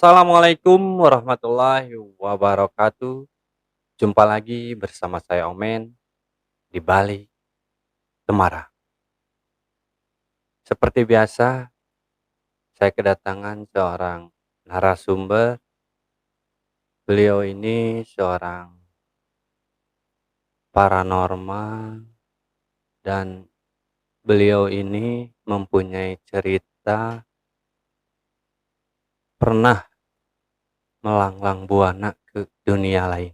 Assalamualaikum warahmatullahi wabarakatuh. Jumpa lagi bersama saya Omen di Bali, Temara. Seperti biasa, saya kedatangan seorang narasumber. Beliau ini seorang paranormal dan beliau ini mempunyai cerita pernah melanglang buana ke dunia lain.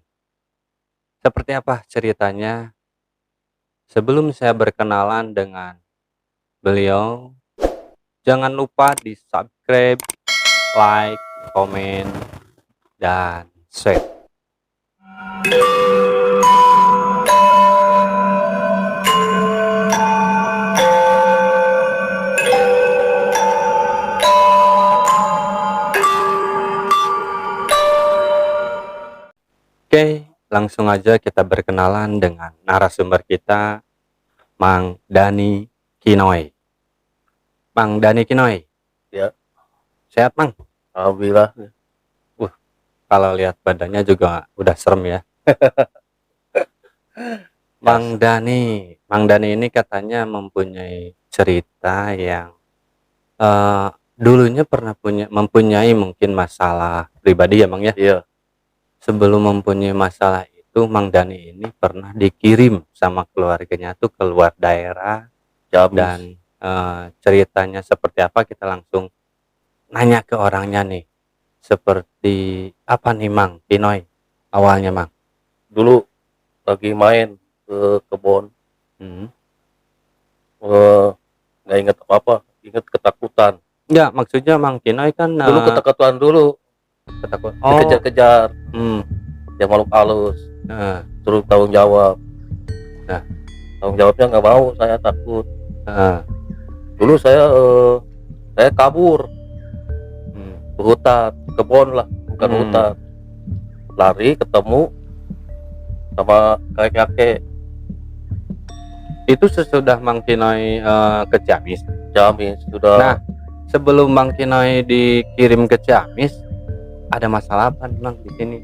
Seperti apa ceritanya? Sebelum saya berkenalan dengan beliau, jangan lupa di subscribe, like, komen, dan share. Oke, langsung aja kita berkenalan dengan narasumber kita, Mang Dani Kinoy. Mang Dani Kinoy. Ya. Sehat, Mang? Alhamdulillah. Kalau lihat badannya juga udah serem ya. Mang Dani ini katanya mempunyai cerita yang dulunya pernah mempunyai mungkin masalah pribadi ya, Mang ya. Iya. Sebelum mempunyai masalah itu, Mang Dani ini pernah dikirim sama keluarganya tuh keluar daerah. Jamis. Dan ceritanya seperti apa, kita langsung nanya ke orangnya nih. Seperti apa nih Mang Kinoy awalnya, Mang? Dulu lagi main ke kebun, nggak inget apa-apa, inget ketakutan. Enggak, maksudnya Mang Kinoy kan Dulu ketakutan dulu, dikejar-kejar, yang makhluk halus, suruh tanggung jawab. Nah. Tanggung jawabnya nggak mau, saya takut. Dulu saya kabur ke hutan, kebun lah, bukan hutan. Lari ketemu sama kakek-kakek. Itu sesudah Mang Kinoy ke Ciamis. Sudah. Nah, sebelum Mang Kinoy dikirim ke Ciamis, ada masalah apa Mang di sini?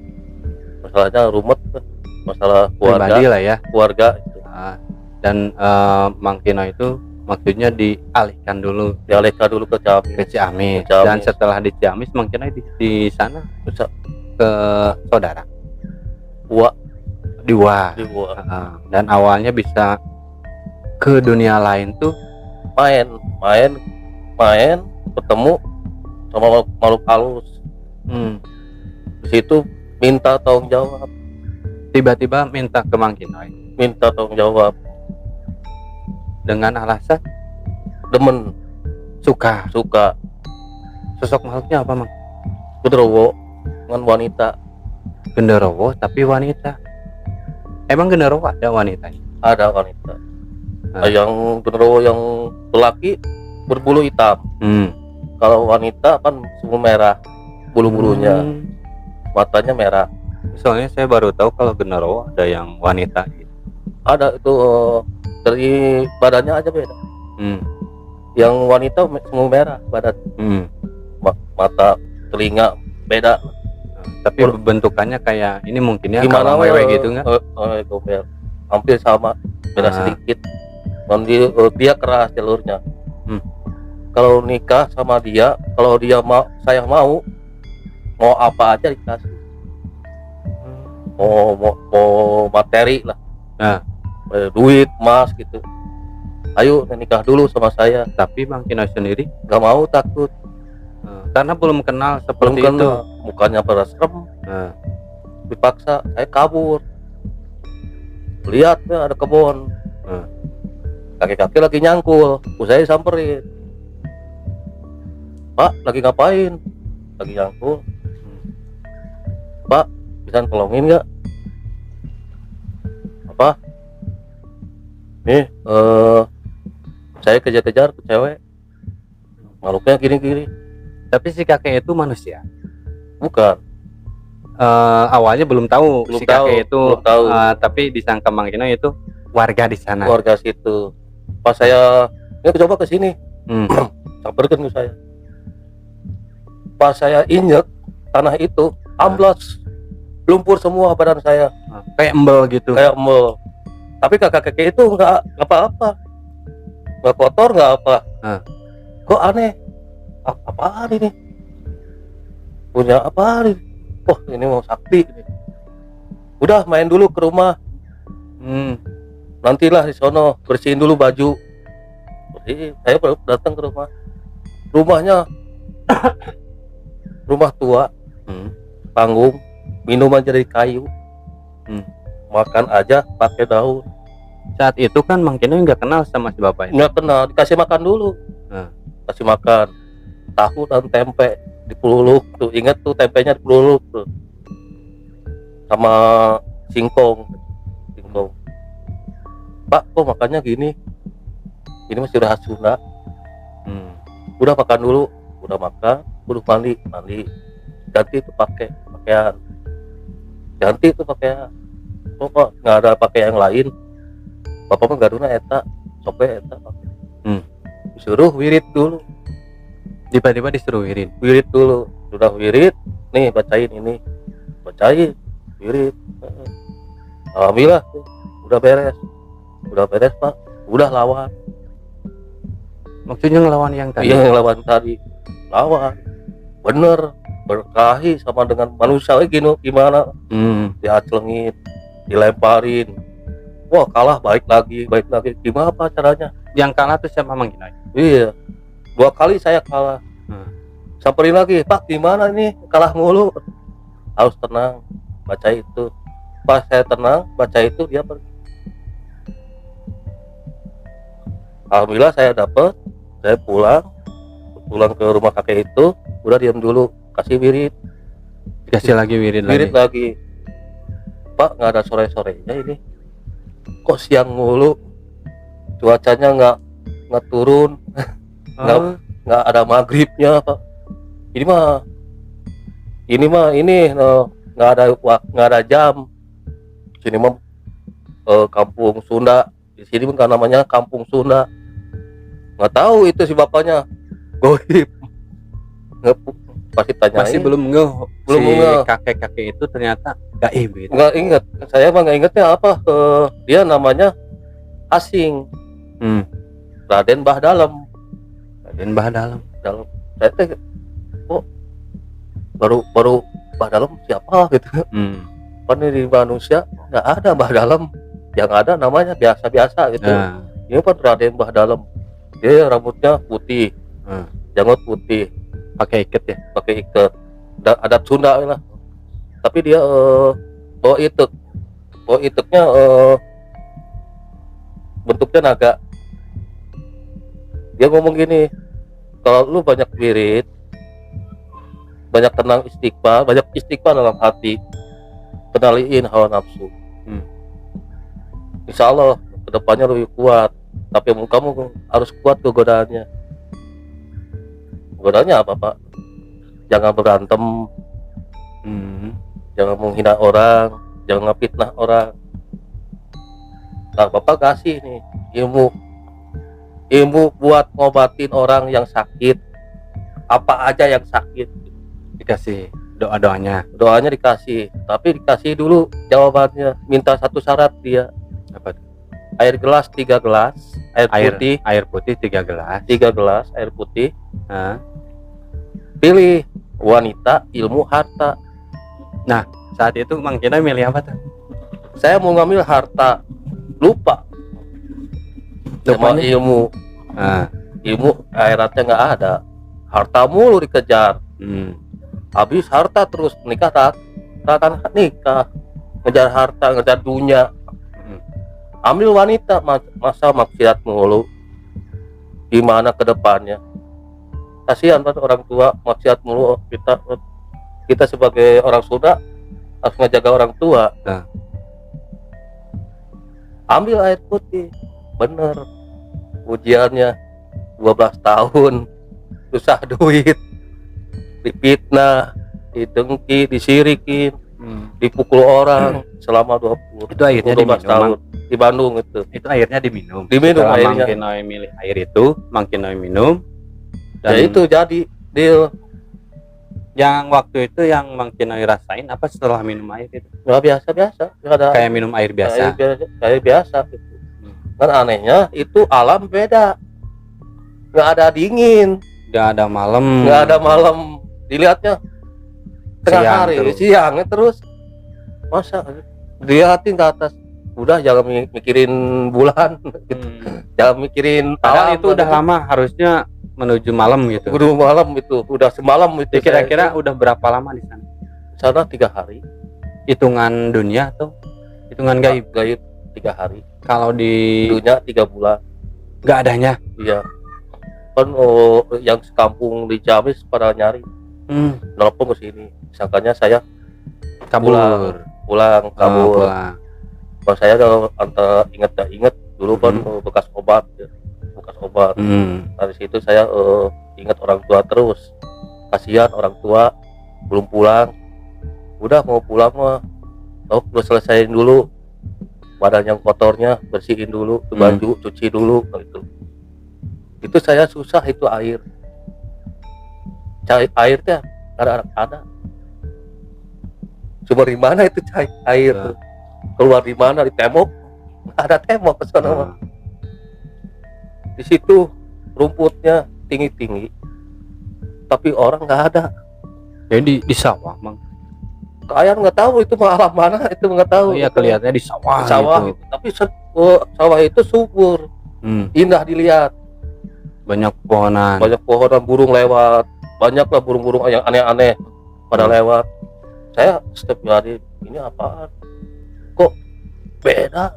Masalahnya rumit, masalah keluarga. Pribadi lah ya. Keluarga. Dan Mang Kinoy itu maksudnya dialihkan dulu ke Ciamis. Dan setelah di Ciamis, Mang Kinoy di sana ke saudara. Di Wah. Dan awalnya bisa ke dunia lain tuh main ketemu sama makhluk halus. Di situ minta tanggung jawab. Tiba-tiba minta ke Mang Kinoy, minta tanggung jawab dengan alasan demen, suka. Sosok makhluknya apa, Mang? Genderuwo dengan wanita. Genderuwo tapi wanita. Emang genderuwo ada wanitanya? Ada wanita. Yang genderuwo yang lelaki berbulu hitam. Kalau wanita kan semua merah bulu-bulunya. Matanya merah. Soalnya saya baru tahu kalau genderuwo ada yang wanita gitu. Ada itu dari badannya aja beda. Yang wanita semua merah badan. Mata, telinga beda. Tapi bentukannya kayak ini mungkin ya, gimana wewe gitu nggak? Gombel. Hampir sama, beda sedikit. Dan dia keras jalurnya. Kalau nikah sama dia, kalau dia saya mau apa aja dikasih. Mau materi lah. Duit, emas gitu. Ayo nikah dulu sama saya. Tapi Mang Kinoy sendiri nggak mau, takut. Karena belum kenal seperti itu. Mukanya pada serem. Dipaksa, saya kabur. Lihat ada kebun. Kakek-kakek lagi nyangkul, saya samperin. Pak, lagi ngapain? Lagi nyangkul. Pak, bisa tolongin nggak? Apa? Nih, saya kejar-kejar ke cewek. Makhluknya gini-gini. Tapi si kakek itu manusia? Bukan. Awalnya belum tahu si kakek itu. Tapi disangka Mang Kinoy itu warga di sana. Warga situ. Pas saya coba ke sini, samperin ke saya. Pas saya injek, tanah itu amblas, lumpur semua badan saya Kayak embel gitu. kayak embel. Tapi kakek itu nggak apa-apa, nggak kotor nggak apa. Kok aneh, apaan ini, punya apa ini? Oh ini mau sakti ini. Udah main dulu ke rumah, nantilah di sono bersihin dulu baju. Bersihin. Saya baru datang ke rumahnya rumah tua, panggung, minuman dari kayu, makan aja pakai daun. Saat itu kan Mang Kinoy nggak kenal sama si bapak itu. Nggak kenal, dikasih makan dulu. Kasih makan tahu dan tempe dipeluluk tuh, ingat tuh tempenya dipeluluk tuh sama singkong. Pak kok makannya gini, ini masih udah Sunda. Udah makan dulu, udah makan, udah mandi, ganti tuh pakaian, ganti tuh pakaian. Kok nggak ada pakaian yang lain, bapak mah gaduna eta sope eta. Disuruh wirid dulu, Tiba-tiba disuruh wirid. wirid dulu, sudah wirid nih bacain ini, bacain wirid. Alhamdulillah tuh, udah beres Pak, udah lawan. Maksudnya ngelawan yang tadi? Iya, yang lawan tadi lawan bener, berkelahi sama dengan manusia gini, gimana diaclengin, dilemparin, wah kalah, balik lagi, gimana apa caranya? Yang kalah tuh siapa Mang Kinoy? Iya, 2 kali saya kalah. Samperin lagi, Pak gimana ini, kalah mulu. Harus tenang, baca itu. Pas saya tenang baca itu, dia pergi. Alhamdulillah saya dapat, saya pulang ke rumah kakek itu, udah diam dulu, kasih wirid, Dikasih lagi wirid lagi. Pak nggak ada sore-sorenya ini, kok siang mulu, cuacanya nggak turun, nggak ada maghribnya Pak. Ini mah nggak ada jam. Sini mah kampung Sunda, di sini kan namanya kampung Sunda. Nggak tahu itu si bapaknya goib, pasti tanyain. Masih belum ngeh. Kakek-kakek itu ternyata gaib gitu. Nggak inget, saya mah nggak ingetnya apa. Dia namanya asing, Raden Bah Dalem. Saya teh, oh baru Bah Dalem siapa gitu. Kan di manusia nggak ada Bah Dalem, yang ada namanya biasa-biasa gitu. Ini kan Raden Bah Dalem, dia rambutnya putih, janggut putih, Pakai iket ya? pakai iket, adat Sunda lah. Tapi dia bawa iteknya bentuknya naga. Dia ngomong gini, kalau lu banyak wirid, banyak tenang banyak istighfar dalam hati, kenaliin hawa nafsu, insya Allah kedepannya lebih kuat. Tapi kamu harus kuat ke godaannya. Godaannya apa Pak? Jangan berantem, jangan menghina orang, jangan ngefitnah orang. Nah Bapak kasih nih ilmu buat ngobatin orang yang sakit, apa aja yang sakit. Dikasih doanya Dikasih, tapi dikasih dulu jawabannya. Minta satu syarat dia, apa tuh? air gelas 3 gelas Air putih 3 gelas. 3 gelas air putih. Pilih wanita, ilmu, harta. Nah saat itu Mang Kinoy milih apa tuh? Saya mau ngambil harta, lupa sama ilmu. Ilmu akhiratnya nggak ada, harta mulu dikejar. Habis harta terus nikah tak akan nikah, ngejar harta, ngejar dunia. Ambil wanita, masa maksiat mulu, gimana ke depannya? Kasihan kan orang tua maksiat mulu. Kita sebagai orang Sunda harus ngejaga orang tua. Ambil air putih, bener ujiannya 12 tahun, susah duit, dipitnah, didengki, disirikin, dipukul orang selama 20 Itu airnya 12 tahun di Bandung itu. Itu airnya diminum. Setelah Mang airnya. Kinoy milih air itu, Mang Kinoy minum. Dan ya itu jadi deal Yang waktu itu yang Mang Kinoy rasain apa setelah minum air itu? Nggak biasa nggak ada Kayak minum air biasa. kayak biasa gitu. Kan anehnya itu alam beda, nggak ada dingin, Nggak ada malam. nggak ada malam, dilihatnya tengah Siang hari terus. siangnya terus. Masa dilihatin ke atas, udah jangan mikirin bulan gitu. Jangan mikirin Padahal alam, itu udah gitu. lama, harusnya menuju malam gitu. Udah malam itu, udah semalam itu. Jadi kira-kira udah berapa lama di sana? sana 3 hari. Hitungan dunia atau hitungan gaib? Gaib 3 hari. Kalau di Dunia 3 bulan. nggak adanya. Iya. Kan yang sekampung di Ciamis pada nyari, nelpon ke sini. Sangkanya saya Kabur. pulang kabur. Pulang. Kalau saya kalau antara inget gak inget dulu kan bekas obat ya. Bekas obat. Dari situ saya ingat orang tua terus. Kasihan orang tua belum pulang. Udah mau pulang mah, udah selesaiin dulu badan yang kotornya, bersihin dulu tuh baju, cuci dulu gitu. Itu saya susah itu air. Cari air teh ada. Sumber di mana itu cari air? Keluar di mana? Di tembok? Nggak ada tembok ke sana mah. Di situ rumputnya tinggi-tinggi, tapi orang nggak ada. Jadi di sawah, Mang. Kayak nggak tahu itu mah alam mana, itu nggak tahu. Oh, iya, kelihatannya di sawah. Di sawah gitu. itu. Tapi sawah itu subur, indah dilihat. Banyak pohonan. Banyak pohonan, burung lewat, banyak lah burung-burung yang aneh-aneh pada lewat. Saya setiap hari ini apaan? Kok beda?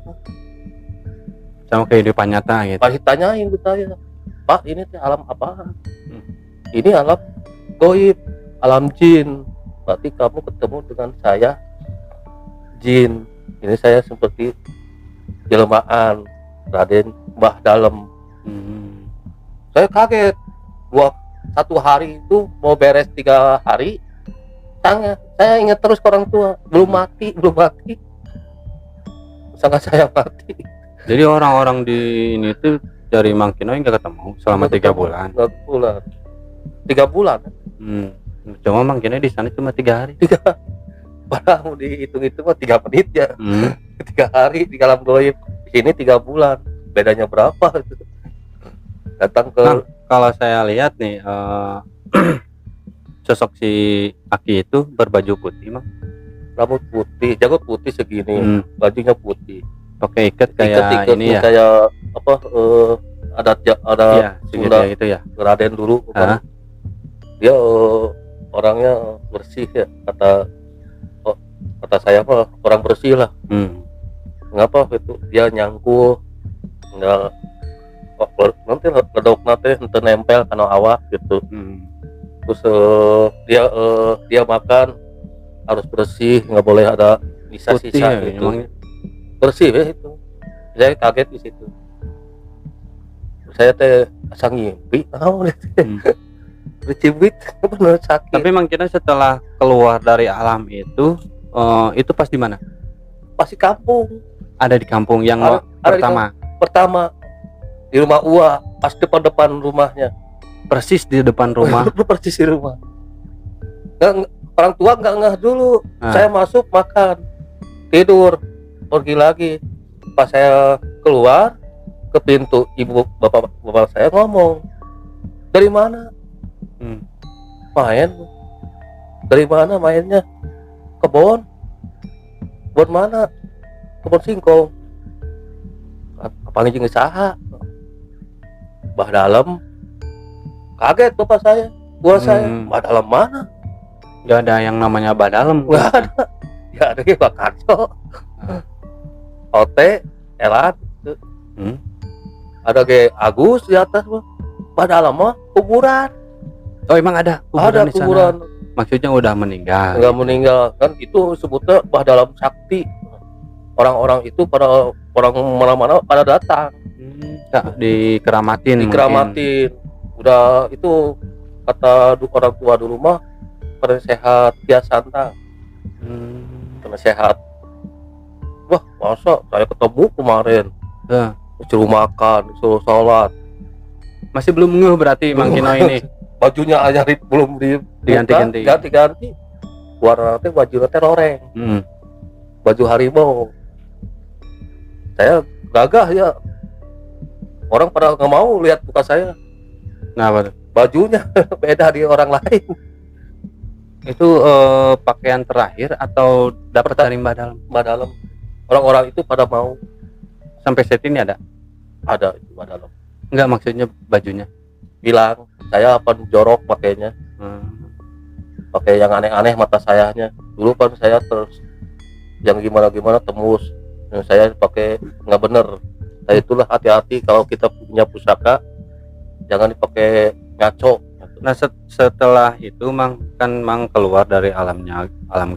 Sama kehidupan nyata gitu. Pasti tanyain ke saya, Pak ini teh alam apaan? Ini alam goib, alam jin. Berarti kamu ketemu dengan saya jin. Ini saya seperti jelmaan Raden Mbah Dalem. Saya kaget. Satu hari itu mau beres 3 hari. Saya ingat terus ke orang tua, belum mati. Sangat saya mati. Jadi orang-orang di ini tuh dari Mang Kinoy nggak ketemu selama 3 bulan. 3 bulan. Cuma Mang Kinoy di sana cuma 3 hari. Padahal mau dihitung-hitung mah 3 menit ya. 3 hari di alam goib. Di sini 3 bulan. Bedanya berapa itu? Datang ke kalau saya lihat nih sosok si Aki itu berbaju putih, Mang. rambut putih, janggut putih segini, bajunya putih. Pakai ikat kayak Ikat ini ya. Kayak apa? Ada Iya, Sunda itu ya. Raden dulu. Kan. Dia orangnya bersih ya, kata saya mah orang bersih lah. Ngapa itu dia nyangkul, nggak nanti ledok nanti nempel karena awak gitu. Terus dia makan harus bersih, nggak boleh ada sisa-sisa ya, gitu. Bersih ya itu. Saya kaget di situ. Saya teh asa ngimpi, bercibit bener sakit. Tapi Mang Kinoy setelah keluar dari alam itu pas di mana? Pasti kampung. Ada di kampung yang pertama di rumah Ua, pas depan rumahnya. Persis di depan rumah. Persis di rumah. Orang tua nggak ngeh dulu. Saya masuk makan, tidur, pergi lagi. Pas saya keluar ke pintu, ibu bapak saya ngomong, dari mana? Main. Dari mana mainnya? Kebon. Buat mana? Kebon singkong. Apa nih jeung saha? Mbah Dalem. Kaget bapak saya, gua saya. Mbah Dalem mana? Gak ada yang namanya Mbah Dalem. Gak ada. Ya ada yang Pak Karso. Ote, Elan. Ada kayak Agus di atas mah. Mbah Dalem mah kuburan. Oh, emang ada kuburan ada di sana? kuburan. Maksudnya udah meninggal. Enggak meninggal kan, itu sebutnya Mbah Dalem Sakti. Orang-orang itu pada orang mana-mana pada datang. Dikeramatin. Udah itu kata orang tua dulu mah pada sehat biasa santang. Karena sehat. Wah, masa saya ketemu kemarin. Disuruh makan, disuruh sholat. Masih belum ngeh berarti Mang Kinoy ini. bajunya aja belum Diganti-ganti. ganti warna teh baju teh loreng, baju harimau. Saya gagah ya, orang pada nggak mau lihat muka saya, Nah, apa tuh? bajunya beda di orang lain. Itu pakaian terakhir atau dapat dari Mbah Dalam? Mbak Dalam, orang-orang itu pada mau, Sampai set ini ada? ada itu Mbak Dalam Enggak, maksudnya bajunya. bilang saya apa jorok pakainya, pakai yang aneh-aneh mata sayanya. Dulu kan saya terus yang gimana tembus, yang saya pakai nggak bener. Saya itulah hati-hati kalau kita punya pusaka jangan dipakai ngaco. Nah, setelah itu Mang keluar dari alam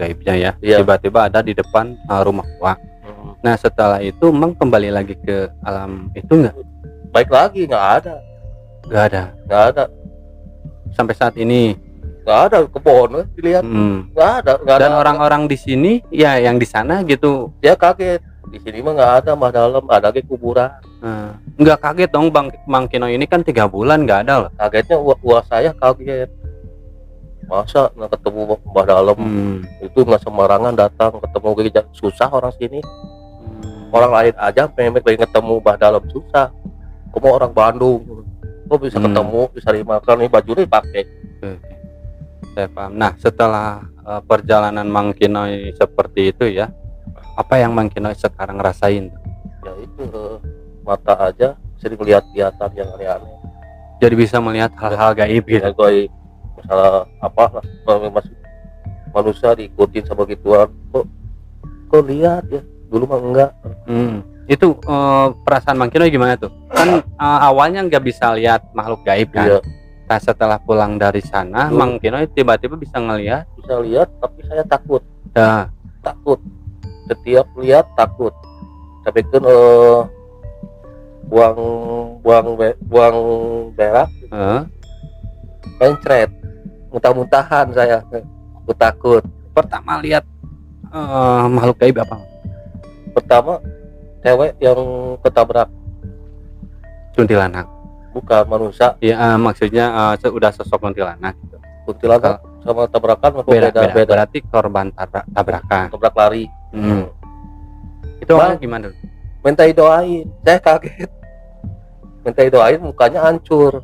gaibnya ya. Iya. Tiba-tiba ada di depan rumah gua. Nah, setelah itu Mang kembali lagi ke alam itu enggak? Baik lagi nggak ada Sampai saat ini. nggak ada kebon dilihat, nggak ada. Dan orang-orang di sini ya yang di sana gitu. Ya kaget, di sini mah nggak ada Mbah Dalam, ada lagi kuburan. Nggak kaget dong Mang Kino ini kan 3 bulan nggak ada loh. Kagetnya uang saya kaget, masa nggak ketemu Mbah Dalam. Itu nggak sembarangan datang ketemu, susah orang sini. Orang lain aja pengen ketemu Mbah Dalam susah, kamu orang Bandung kok bisa ketemu, bisa dimakan, nih baju nih pakai. Saya paham. Nah, setelah perjalanan Mang Kinoy seperti itu ya, apa yang Mang Kinoy sekarang rasain? Ya itu mata aja sering lihat-lihatan yang aneh-aneh. Jadi bisa melihat hal-hal gaib gitu. Ya gue masalah apa lah, manusia diikutin sama gituan, kok lihat ya, dulu mah enggak. Itu perasaan Mang Kinoy gimana tuh? Kan awalnya nggak bisa lihat makhluk gaib kan. Iya. Nah, setelah pulang dari sana, Mang Kinoy tiba-tiba bisa ngelihat. Bisa lihat, tapi saya takut. Ya. Takut. Setiap lihat takut. Tapi kan buang berak, pencret, muntah-muntahan saya. Aku takut. Pertama lihat makhluk gaib apa? Pertama cewek yang ketabrak, Kuntilanak. bukan manusia. Iya, maksudnya udah sosok kuntilanak gitu. Kuntilanak sama tabrakan Beda. Berarti korban tabrakan. Tabrak lari. Itu orang gimana? Minta doain, saya kaget. Minta doain, mukanya hancur.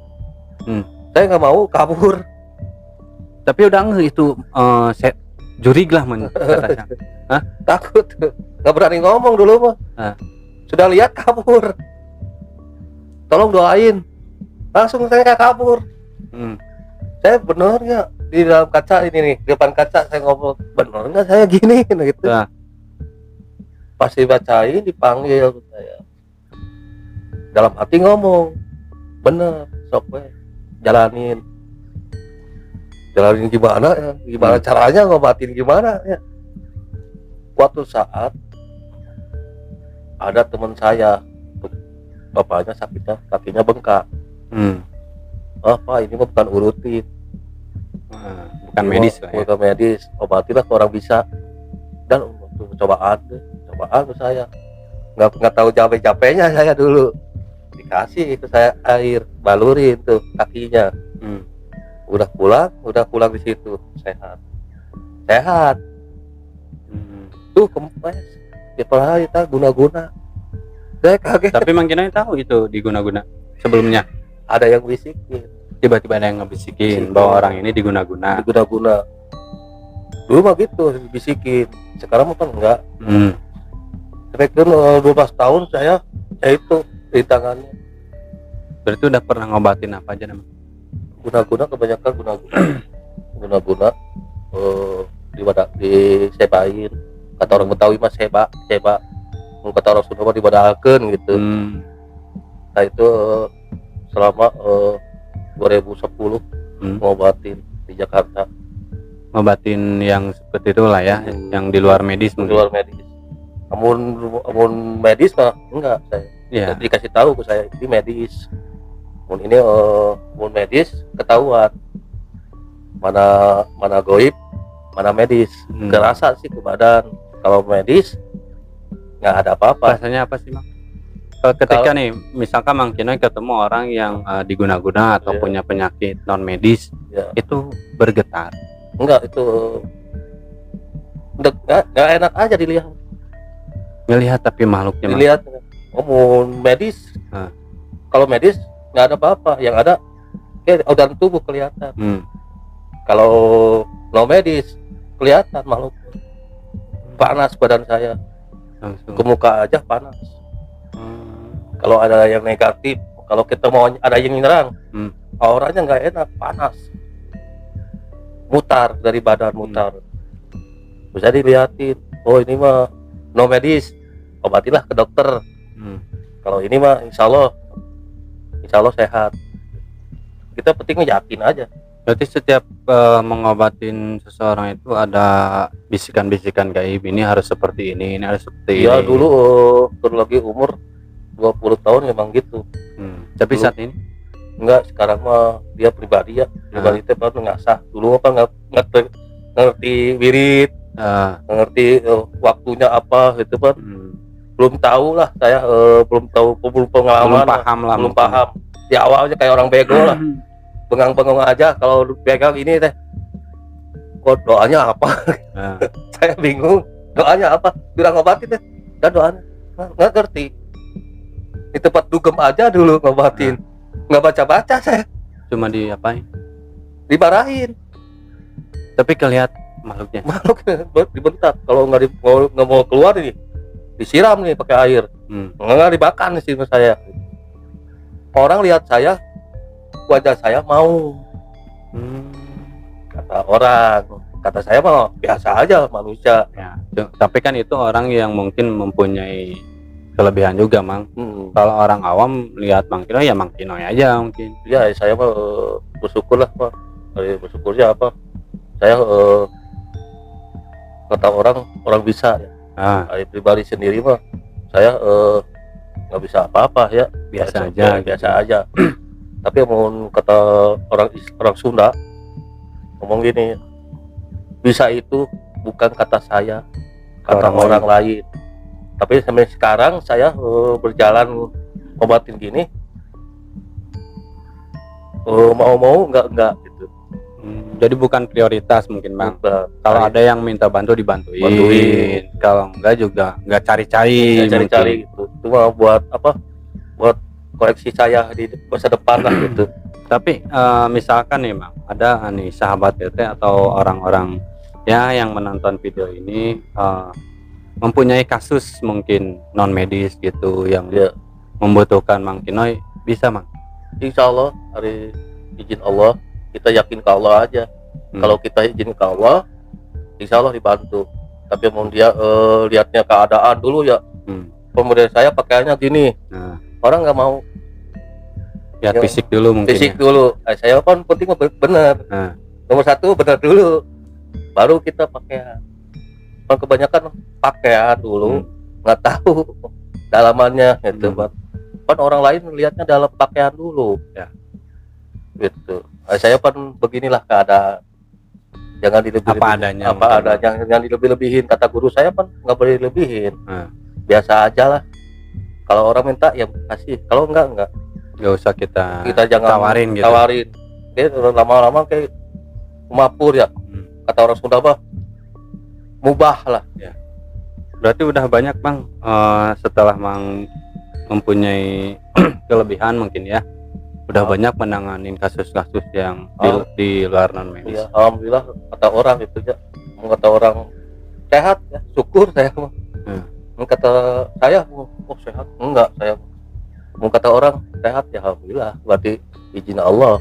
Saya nggak mau kabur. Tapi udah itu saya jurig lah katanya. Takut, nggak berani ngomong dulu mah. Sudah lihat kabur. Tolong doain. Langsung saya kabur. Saya bener nggak di dalam kaca ini nih, di depan kaca saya ngomong, bener nggak saya gini gitu. Pasti bacain, dipanggil saya. Dalam hati ngomong, bener, sok we, jalanin gimana ya, gimana caranya ngobatin gimana ya. Suatu saat ada teman saya, bapaknya sakitnya, kakinya bengkak. Pak, ini mah bukan urutin, bukan medis lah ya. Bukan medis, obatilah kalau orang bisa. Dan cobaan saya nggak tahu capek-capeknya saya dulu. Dikasih itu saya air, balurin tuh kakinya. Udah pulang di situ sehat. Tuh kempes tiap hari kita guna-guna. Saya kaget. Tapi Mang Kinoy tahu itu diguna-guna sebelumnya. Ada yang bisikin. Tiba-tiba ada yang ngebisikin bahwa orang ini diguna-guna. Dulu mah gitu bisikin. Sekarang mah kan enggak. Terakhir 12 tahun saya itu di tangannya. Berarti udah pernah ngobatin apa aja namanya? Guna-guna, kebanyakan guna-guna disebain. Kata orang Betawi mah seba. Kata orang Sunda mah dibadalkeun gitu. Nah itu selama 2010 ngobatin di Jakarta. Ngobatin yang seperti itulah ya, yang di luar medis. Di luar medis. Amun medis mah enggak saya. Yeah. Dikasih tahu ke saya ini medis. Amun medis ketahuan mana goib, mana medis. Kerasa sih ke badan. Kalau medis nggak ada apa-apa. Rasanya apa sih, Mang? Ketika nih misalkan Mang Kinoy ketemu orang yang diguna-guna atau Iya. punya penyakit non medis, Ya. itu bergetar. Enggak, itu nggak enak aja dilihat. Ngelihat tapi makhluknya Mang. Dilihat ngomong medis. Ah. Kalau medis nggak ada apa-apa, yang ada kayak organ tubuh kelihatan. Kalau no medis kelihatan makhluk. Panas badan saya, Langsung. ke muka aja panas. Kalau ada yang negatif, kalau kita mau ada yang nyerang, auranya nggak enak, panas, mutar dari badan, mutar. Bisa dilihatin, oh ini mah no medis, obatilah ke dokter. Kalau ini mah insya Allah sehat. Kita pentingnya yakin aja. Berarti setiap mengobatin seseorang itu ada bisikan-bisikan gaib, ini harus seperti ini harus seperti Iya, ini. dulu lagi umur 20 tahun memang gitu. Tapi Dulu. saat ini Enggak, sekarang mah dia pribadi ya. Pribadi itu baru ngasah. Dulu apa nggak ngerti wirid, ngerti waktunya apa gitu kan. Belum tahu lah saya, belum pengalaman, belum paham lah, belum mungkin. paham. Di awalnya kayak orang bego lah, bengang-bengong aja. Kalau pegang ini teh, kok doanya apa? Saya bingung, doanya apa? Bilang ngobatin deh, dan doanya nggak ngerti. Di tempat dugem aja dulu ngobatin, nggak baca-baca saya, Cuma diapain? dimarahin. Tapi kelihat makhluknya. Makhluk dibentak. Kalau nggak mau keluar nih, disiram nih pakai air. Nggak dimakan sih saya. Orang lihat saya, wajah saya mau. Kata orang, kata saya mah biasa aja manusia. Ya, tapi kan itu orang yang mungkin mempunyai kelebihan juga, Mang. Kalau orang awam lihat Mang Kinoy ya Mang Kinoy aja mungkin. Ya saya mah bersyukur lah Pak. Bersyukurnya apa? Saya kata orang bisa ya. Dari pribadi sendiri mah saya nggak bisa apa-apa ya, Biasa biasa aja. Tapi mau kata orang Sunda ngomong gini, bisa itu bukan kata saya, kata orang lain. Tapi sampai sekarang saya berjalan obatin gini, mau enggak gitu. Jadi bukan prioritas mungkin Bang. Kalau ada yang minta bantu dibantuin. Kalau enggak juga enggak cari-cari. Gitu. Cuma buat apa? Buat koleksi saya di masa depan lah gitu. Tapi misalkan nih Bang, ada nih sahabat PT atau orang-orang ya yang menonton video ini mempunyai kasus mungkin non medis gitu yang membutuhkan Mang Kinoy, bisa Mang? Insya Allah, hari izin Allah, kita yakin ke Allah aja. Kalau kita izin ke Allah, insya Allah dibantu. Tapi mau dia lihatnya keadaan dulu ya. Kemudian saya pakaiannya gini, orang nggak mau. Lihat fisik dulu mungkin. Fisik dulu. Saya kan penting benar. Nomor satu benar dulu, baru kita pakaian. Kebanyakan pakaian dulu, nggak tahu dalamannya gitu. Kan orang lain lihatnya dalam pakaian dulu. Ya. Gitu. Saya kan beginilah keadaan. Jangan dilebih-lebihin. Apa adanya, jangan dilebih-lebihin. Kata guru saya kan nggak boleh dilebihin. Biasa aja lah. Kalau orang minta ya kasih. Kalau enggak. Nggak usah kita jangan tawarin gitu. Kayak lama-lama kayak mapur ya. Kata orang Sunda mah mubah lah. Ya. Berarti udah banyak Bang setelah Mang mempunyai kelebihan mungkin ya. Udah banyak menanganin kasus-kasus yang di luar non medis. Ya, alhamdulillah kata orang itu ya. Kata orang sehat ya, syukur saya mah. Kata saya sehat, enggak saya. Mau kata orang sehat ya alhamdulillah, berarti izin Allah.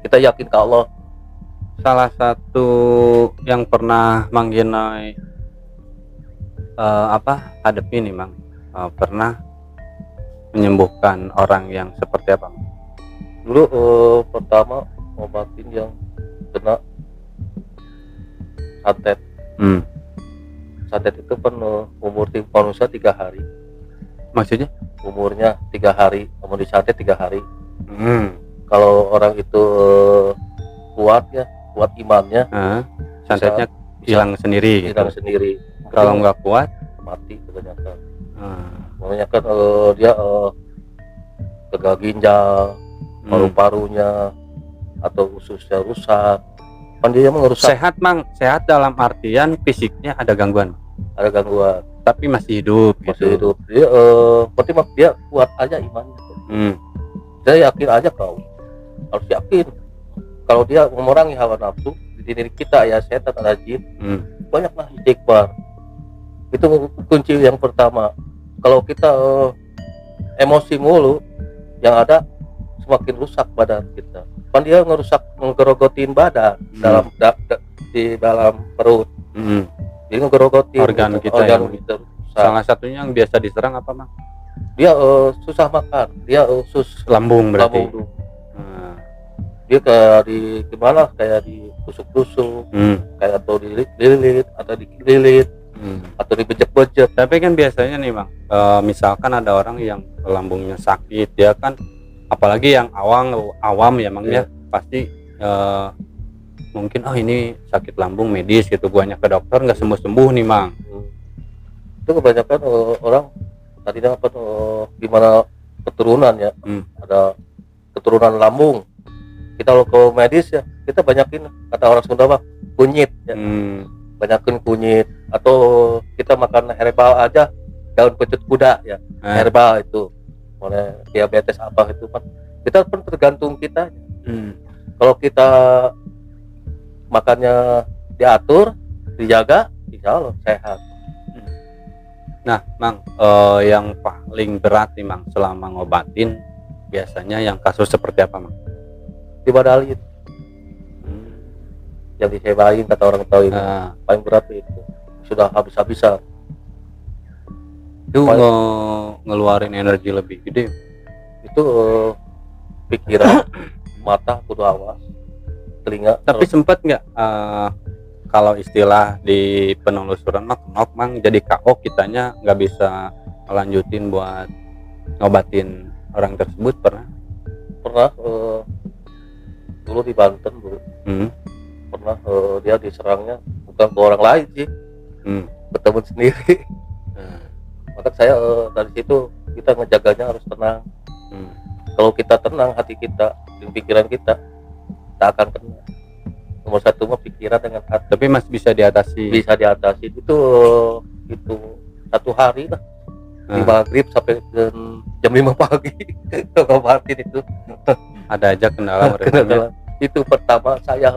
Kita yakin ke Allah. Salah satu yang pernah Mang Kinoy hadapi nih Mang, pernah menyembuhkan orang yang seperti apa? Dulu pertama obatin yang kena santet. Santet itu kan umur manusia 3 hari. Maksudnya? Umurnya 3 hari, mau disantet 3 hari. Kalau orang itu kuat imannya, santetnya hilang sendiri. Hilang sendiri. Kalau nggak kuat, mati kebanyakan. Makanya kan dia gagal ginjal, paru-parunya atau ususnya rusak, kan dia merusak. Sehat Mang, sehat dalam artian fisiknya ada gangguan, tapi masih hidup masih gitu. hidup. Dia penting mah dia kuat aja imannya. Saya yakin aja, kau harus yakin kalau dia memerangi hawa nafsu di diri kita, ya setan ada jin, banyaklah istighfar. Itu kunci yang pertama. Kalau kita emosi mulu, yang ada semakin rusak badan kita. Kan dia ngerogotin badan dalam di dalam perut. Jadi ngerogotin organ gitu, kita organ yang kita rusak. salah satunya yang biasa diserang apa Mang? Dia susah makan, dia Lambung berarti. lambung. Dia kayak di gimana, kayak ditusuk-tusuk, kayak atau dililit atau dililit atau dibejek-bejek. Tapi kan biasanya nih Bang, misalkan ada orang yang lambungnya sakit, dia kan apalagi yang awam ya Mang, ya pasti mungkin ini sakit lambung medis gitu, banyak ke dokter nggak sembuh-sembuh nih Mang. Itu kebanyakan orang tadi dapat gimana keturunan ya, ada keturunan lambung. Kita kalau ke medis ya, kita banyakin, kata orang Sunda mah, kunyit ya. Banyakin kunyit, atau kita makan herbal aja, daun pecut kuda ya, herbal itu, oleh diabetes apa itu kan, kita pun tergantung kita. Kalau kita makannya diatur, dijaga, insya Allah sehat. Nah Mang, yang paling berat nih Mang selama ngobatin biasanya yang kasus seperti apa Mang? Dibadalin, yang disebain kata orang tahu ini paling berat itu, sudah habis-habisan. Itu ngeluarin energi lebih gede. Itu pikiran, mata kudu awas, telinga. Tapi sempet nggak kalau istilah di penelusuran knock Mang, jadi KO, kitanya nggak bisa melanjutin buat ngobatin orang tersebut? Pernah dulu di Banten dulu. Pernah dia diserangnya bukan ke orang lain sih, ke teman sendiri. Maka saya dari situ kita ngejaganya harus tenang. Kalau kita tenang, hati kita dan pikiran kita tak akan kena. Nomor satu mah pikiran dengan hati. Tapi masih bisa diatasi. Bisa diatasi itu satu hari lah, di maghrib sampai jam 5 pagi ngobatin itu. Ada aja kendala. Itu pertama saya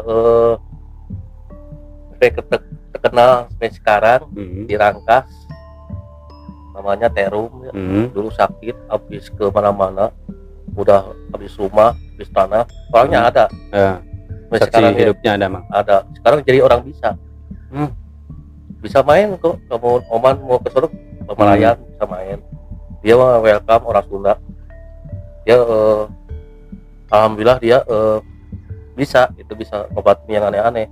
terkenal sampai sekarang di Rangkas, namanya Terum ya. Dulu sakit, habis ke mana-mana, udah habis rumah, habis tanah, orangnya ada. Sekarang hidupnya ada Mang. Ada. Sekarang jadi orang bisa. Bisa main kok. Kamu Oman mau ke Suruk, Pemalayan bisa main. Dia mah welcome, orang Sunda. Dia alhamdulillah dia bisa ngobatin yang aneh-aneh.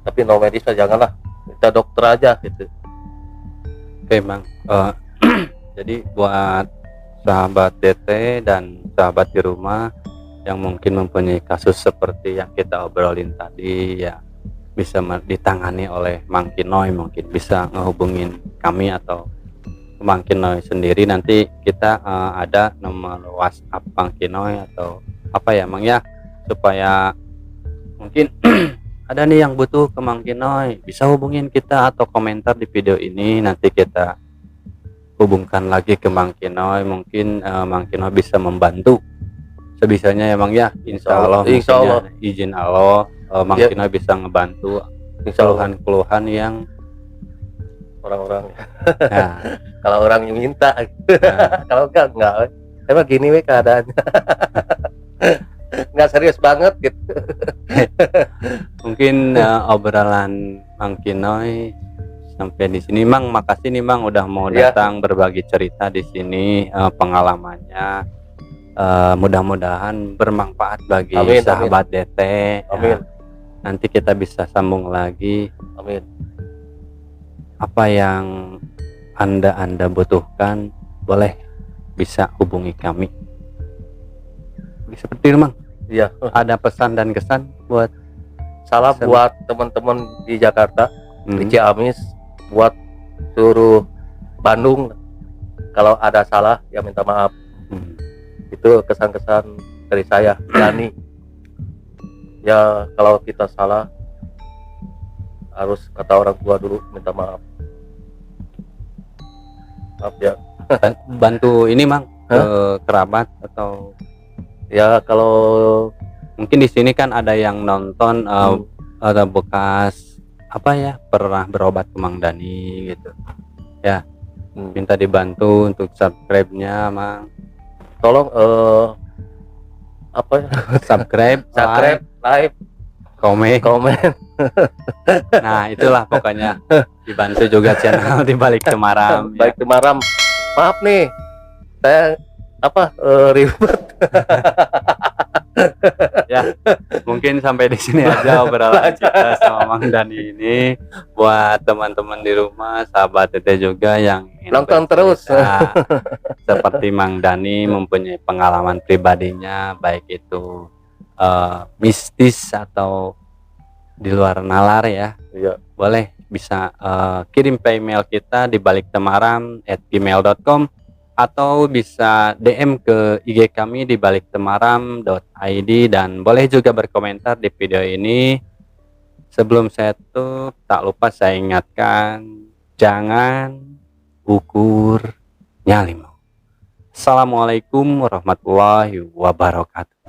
Tapi no medis janganlah, kita dokter aja gitu. Oke Mang, jadi buat sahabat DT dan sahabat di rumah yang mungkin mempunyai kasus seperti yang kita obrolin tadi, ya bisa ditangani oleh Mang Kinoy, mungkin bisa ngehubungin kami atau Mang Kinoy sendiri. Nanti kita ada nomor WhatsApp Mang Kinoy atau apa ya Mang ya, supaya mungkin ada nih yang butuh ke Mang Kinoy, bisa hubungin kita atau komentar di video ini, nanti kita hubungkan lagi ke Mang Kinoy. Mungkin Mang Kinoy bisa membantu sebisanya ya Mang ya, insya Allah izin Allah Mang Kinoy bisa ngebantu keluhan-keluhan yang orang-orang kalau orang yang minta kalau enggak emang gini weh keadaannya. Nggak serius banget gitu. Mungkin obrolan Mang Kinoy sampai di sini Mang. Makasih nih Mang udah mau datang berbagi cerita di sini, pengalamannya. Mudah-mudahan bermanfaat bagi sahabat DT. Amin. Nanti kita bisa sambung lagi. Amin. Apa yang anda butuhkan, boleh bisa hubungi kami. Seperti itu Mang. Iya. Ada pesan dan kesan buat salam buat teman-teman di Jakarta, di Ciamis, buat seluruh Bandung. Kalau ada salah ya minta maaf. Itu kesan-kesan dari saya, Dani. Ya kalau kita salah harus kata orang tua dulu minta maaf. Maaf ya. Bantu ini mang ke kerabat atau Ya kalau mungkin di sini kan ada yang nonton ada bekas apa ya pernah berobat ke Mang Dani gitu ya, minta dibantu untuk subscribe-nya mang, tolong apa ya? subscribe, like, komen. Nah itulah pokoknya dibantu juga channel di Balik Temaram. Baik Temaram, maaf nih saya ribet. Ya mungkin sampai di sini aja obrolan kita sama Mang Dani ini. Buat teman-teman di rumah, sahabat Teteh juga yang ingin nonton terus seperti Mang Dani mempunyai pengalaman pribadinya, baik itu mistis atau di luar nalar ya, boleh bisa kirim ke email kita di baliktemaram@gmail.com atau bisa DM ke IG kami di baliktemaram.id, dan boleh juga berkomentar di video ini. Sebelum saya tutup, tak lupa saya ingatkan, jangan ukur nyali. Assalamualaikum warahmatullahi wabarakatuh.